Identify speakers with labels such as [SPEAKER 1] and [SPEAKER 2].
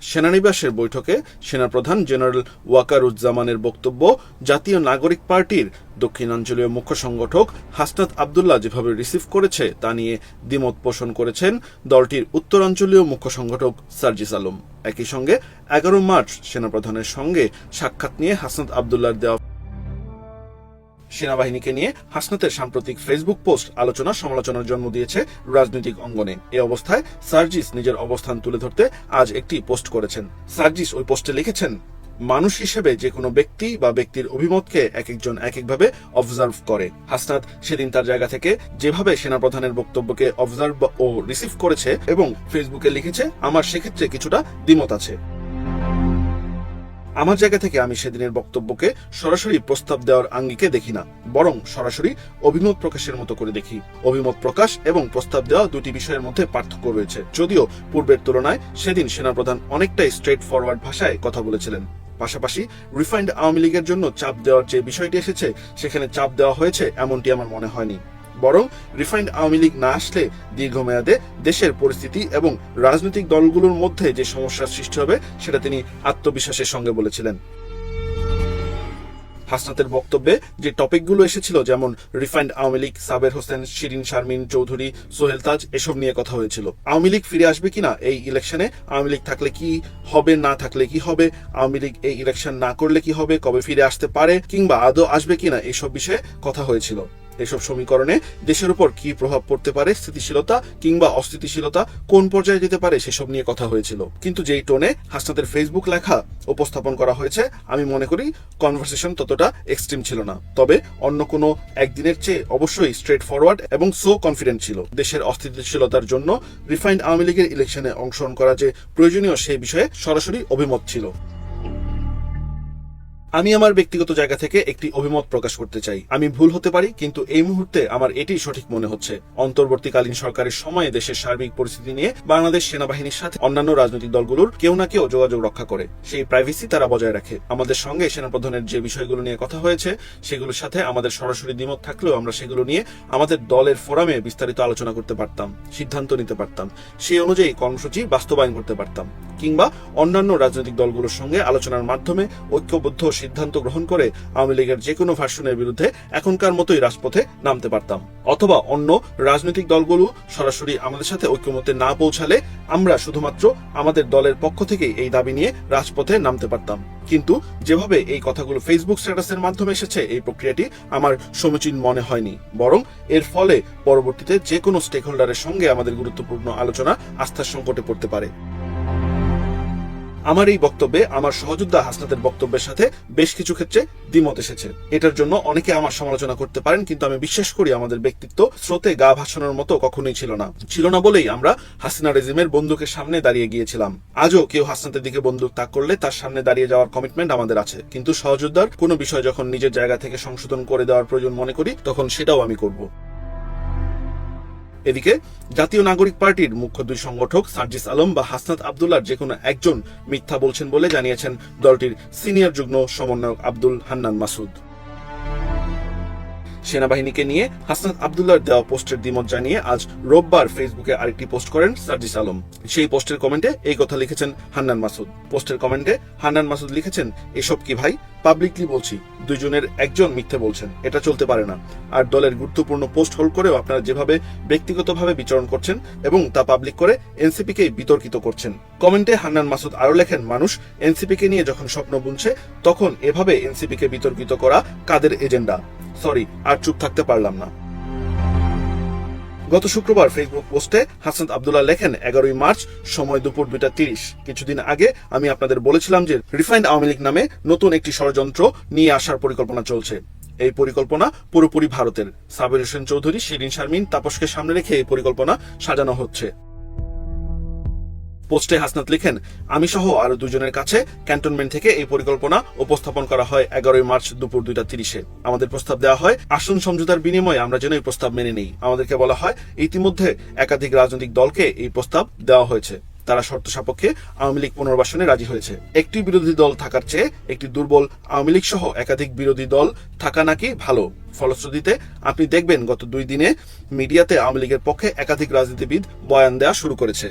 [SPEAKER 1] সেনানিবাসের বৈঠকে সেনাপ্রধান জেনারেল ওয়াকারুজ্জামানের বক্তব্য জাতীয় নাগরিক পার্টির দক্ষিণাঞ্চলীয় মুখ্য সংগঠক হাসনাত আব্দুল্লাহ যেভাবে রিসিভ করেছে তা নিয়ে দ্বিমত পোষণ করেছেন দলটির উত্তরাঞ্চলীয় মুখ্য সংগঠক সার্জিস আলম। একই সঙ্গে 11 মার্চ সেনাপ্রধানের সঙ্গে সাক্ষাৎ নিয়ে হাসনাত আব্দুল্লাহর দেওয়া সেনাবাহিনীকে নিয়ে হাসনাতের সাম্প্রতিক ফেসবুক পোস্ট আলোচনা সমালোচনার জন্ম দিয়েছে রাজনৈতিক অঙ্গনে। এ অবস্থায় সার্জিস নিজের অবস্থান তুলে ধরতে আজ একটি পোস্ট করেছেন। সার্জিস ওই পোস্টে লিখেছেন, মানুষ হিসেবে যে কোনো ব্যক্তি বা ব্যক্তির অভিমতকে একজন একভাবে অবজার্ভ করে। হাসনাত সেদিন তার জায়গা থেকে যেভাবে সেনাপ্রধানের বক্তব্যকে অবজার্ভ ও রিসিভ করেছে এবং ফেসবুকে লিখেছে, আমার সেক্ষেত্রে কিছুটা দ্বিমত আছে। আমার জায়গা থেকে আমি সেদিনের বক্তব্যকে সরাসরি প্রস্তাব দেওয়ার আঙ্গিকে দেখি না, বরং সরাসরি অভিমত প্রকাশের মতো করে দেখি। অভিমত প্রকাশ এবং প্রস্তাব দেওয়া দুটি বিষয়ের মধ্যে পার্থক্য রয়েছে। যদিও পূর্বের তুলনায় সেদিন সেনাপ্রধান অনেকটাই স্ট্রেট ফরওয়ার্ড ভাষায় কথা বলেছিলেন। পাশাপাশি রিফাইন্ড আওয়ামী লীগের জন্য চাপ দেওয়ার যে বিষয়টি এসেছে সেখানে চাপ দেওয়া হয়েছে এমনটি আমার মনে হয়নি, বরং রিফাইন্ড আওয়ামী লীগ না আসলে দীর্ঘমেয়াদে দেশের পরিস্থিতি এবং রাজনৈতিক দলগুলোর মধ্যে যে সমস্যার সৃষ্টি হবে সেটা তিনি আত্মবিশ্বাসের সঙ্গে বলেছিলেন। হাসনাতের বক্তব্যে যে টপিকগুলো এসেছিল, যেমন রিফাইন্ড আওয়ামী লীগ, সাবের হোসেন, শিরিন শারমিন চৌধুরী, সোহেল তাজ, এসব নিয়ে কথা হয়েছিল। আওয়ামী লীগ ফিরে আসবে কিনা এই ইলেকশনে, আওয়ামী লীগ থাকলে কি হবে, না থাকলে কি হবে, আওয়ামী লীগ এই ইলেকশন না করলে কি হবে, কবে ফিরে আসতে পারে কিংবা আদৌ আসবে কিনা, এইসব বিষয়ে কথা হয়েছিল। এসব সমীকরণে দেশের উপর কি প্রভাব পড়তে পারে, স্থিতিশীলতা কিংবা অস্থিতিশীলতা কোন পর্যায়ে যেতে পারে, সেসব নিয়ে কথা হয়েছিল। কিন্তু যেই টোনে হাসনাতের ফেসবুক লেখা উপস্থাপন করা হয়েছে, আমি মনে করি কনভারসেশন ততটা এক্সট্রিম ছিল না। তবে অন্য কোনো একদিনের চেয়ে অবশ্যই স্ট্রেট ফরওয়ার্ড এবং সো কনফিডেন্ট ছিল। দেশের অস্থিতিশীলতার জন্য রিফাইন্ড আওয়ামী লীগের ইলেকশনে অংশগ্রহণ করা যে প্রয়োজনীয় সেই বিষয়ে সরাসরি অভিমত ছিল। আমি আমার ব্যক্তিগত জায়গা থেকে একটি অভিমত প্রকাশ করতে চাই। আমি ভুল হতে পারি, কিন্তু এই মুহূর্তে আমার এটাই সঠিক মনে হচ্ছে। অন্তর্বর্তীকালীন সরকারের সময়ে দেশের সার্বিক পরিস্থিতি নিয়ে বাংলাদেশ সেনাবাহিনীর সাথে অন্যান্য রাজনৈতিক দলগুলোর কেউ না কেউ যোগাযোগ রক্ষা করে, সেই প্রাইভেসি তারা বজায় রাখে। আমাদের সঙ্গে সেনাপ্রধানের যে বিষয়গুলো নিয়ে কথা হয়েছে সেগুলোর সাথে আমাদের সরাসরি দ্বিমত থাকলেও আমরা সেগুলো নিয়ে আমাদের দলের ফোরামে বিস্তারিত আলোচনা করতে পারতাম, সিদ্ধান্ত নিতে পারতাম, সেই অনুযায়ী কর্মসূচি বাস্তবায়ন করতে পারতাম, কিংবা অন্যান্য রাজনৈতিক দলগুলোর সঙ্গে আলোচনার মাধ্যমে ঐক্যবদ্ধ সিদ্ধান্ত গ্রহণ করে আওয়ামী লীগের যে কোনো ভার্সনের বিরুদ্ধে এখনকার মতোই রাজপথে নামতে পারতাম। অথবা অন্য রাজনৈতিক দলগুলো সরাসরি আমাদের সাথে ঐক্যমত্যে না পৌঁছালে আমরা শুধুমাত্র আমাদের দলের পক্ষ থেকে এই দাবি নিয়ে রাজপথে নামতে পারতাম। কিন্তু যেভাবে এই কথাগুলো ফেসবুক স্ট্যাটাসের মাধ্যমে এসেছে, এই প্রক্রিয়াটি আমার সমীচীন মনে হয়নি, বরং এর ফলে পরবর্তীতে যে কোনো স্টেক হোল্ডারের সঙ্গে আমাদের গুরুত্বপূর্ণ আলোচনা আস্থার সংকটে পড়তে পারে। আমার এই বক্তব্যে আমার সহযোদ্ধা হাসনাতের বক্তব্যের সাথে বেশ কিছু ক্ষেত্রে দ্বিমত এসেছে। এটার জন্য অনেকে আমার সমালোচনা করতে পারেন, কিন্তু আমি বিশ্বাস করি আমাদের ব্যক্তিত্ব স্রোতে গা ভাসানোর মতো কখনোই ছিল না বলেই আমরা হাসিনা রেজিমের বন্দুকের সামনে দাঁড়িয়ে গিয়েছিলাম। আজও কেউ হাসনাতের দিকে বন্দুক তাক করলে তার সামনে দাঁড়িয়ে যাওয়ার কমিটমেন্ট আমাদের আছে। কিন্তু সহযোদ্ধার কোনো বিষয় যখন নিজের জায়গা থেকে সংশোধন করে দেওয়ার প্রয়োজন মনে করি, তখন সেটাও আমি করব। এদিকে জাতীয় নাগরিক পার্টির মুখ্য দুই সংগঠক সার্জিস আলম বা হাসনাত আব্দুল্লাহর যে কোনো একজন মিথ্যা বলছেন বলে জানিয়েছেন দলটির সিনিয়র যুগ্ম সমন্বয়ক আব্দুল হান্নান মাসুদ। সেনাবাহিনীকে নিয়ে হাসনাত আব্দুল্লাহর দেওয়া পোস্টের দ্বিমত জানিয়ে আজ রোববার ফেসবুকে আরেকটি পোস্ট করেন সার্জিস আলম। সেই পোস্টের কমেন্টে এই কথা লিখেছেন হান্নান মাসুদ। পোস্টের কমেন্টে হান্নান মাসুদ লিখেছেন, এসব কি ভাই, পাবলিকলি বলছি, দুইজনের একজন মিথ্যে বলছেন, এটা চলতে পারে না। আর দলের গুরুত্বপূর্ণ পোস্ট হোল্ড করেও আপনারা যেভাবে ব্যক্তিগতভাবে বিচরণ করছেন এবং তা পাবলিক করে এনসিপিকে বিতর্কিত করছেন। কমেন্টে হান্নান মাসুদ আরো লেখেন, মানুষ এনসিপিকে নিয়ে যখন স্বপ্ন বুনছে তখন এভাবে এনসিপিকে বিতর্কিত করা কাদের এজেন্ডা? সরি, আর চুপ থাকতে পারলাম না। গত শুক্রবার ফেসবুক পোস্টে হাসনাত আব্দুল্লাহ লেখেন, 11 মার্চ, সময় দুপুর 2:30। কিছুদিন আগে আমি আপনাদের বলেছিলাম যে রিফাইন্ড আওয়ামী লীগ নামে নতুন একটি ষড়যন্ত্র নিয়ে আসার পরিকল্পনা চলছে। এই পরিকল্পনা পুরোপুরি ভারতের। সাবের হোসেন চৌধুরী, শিরিন শারমিন, তাপসকে সামনে রেখে এই পরিকল্পনা সাজানো হচ্ছে। পোস্টে হাসনাত লিখেন, আমি সহ আরো দুজনের কাছে ক্যান্টনমেন্ট থেকে এই পরিকল্পনা উপস্থাপন করা হয় 11 মার্চ দুপুর 2:30-এ। আমাদের প্রস্তাব দেওয়া হয় আসন সমঝোতার বিনিময়ে আমরা যেন এই প্রস্তাব মেনে নেই। আমাদেরকে বলা হয় ইতিমধ্যে একাধিক রাজনৈতিক দলকে এই প্রস্তাব দেওয়া হয়েছে, তারা শর্ত সাপেক্ষে আওয়ামী লীগ পুনর্বাসনে রাজি হয়েছে। একটি বিরোধী দল থাকার চেয়ে একটি দুর্বল আওয়ামী লীগ সহ একাধিক বিরোধী দল থাকা নাকি ভালো। ফলশ্রুতিতে আপনি দেখবেন গত 2 দিনে মিডিয়াতে আওয়ামী লীগের পক্ষে একাধিক রাজনীতিবিদ বয়ান দেওয়া শুরু করেছে।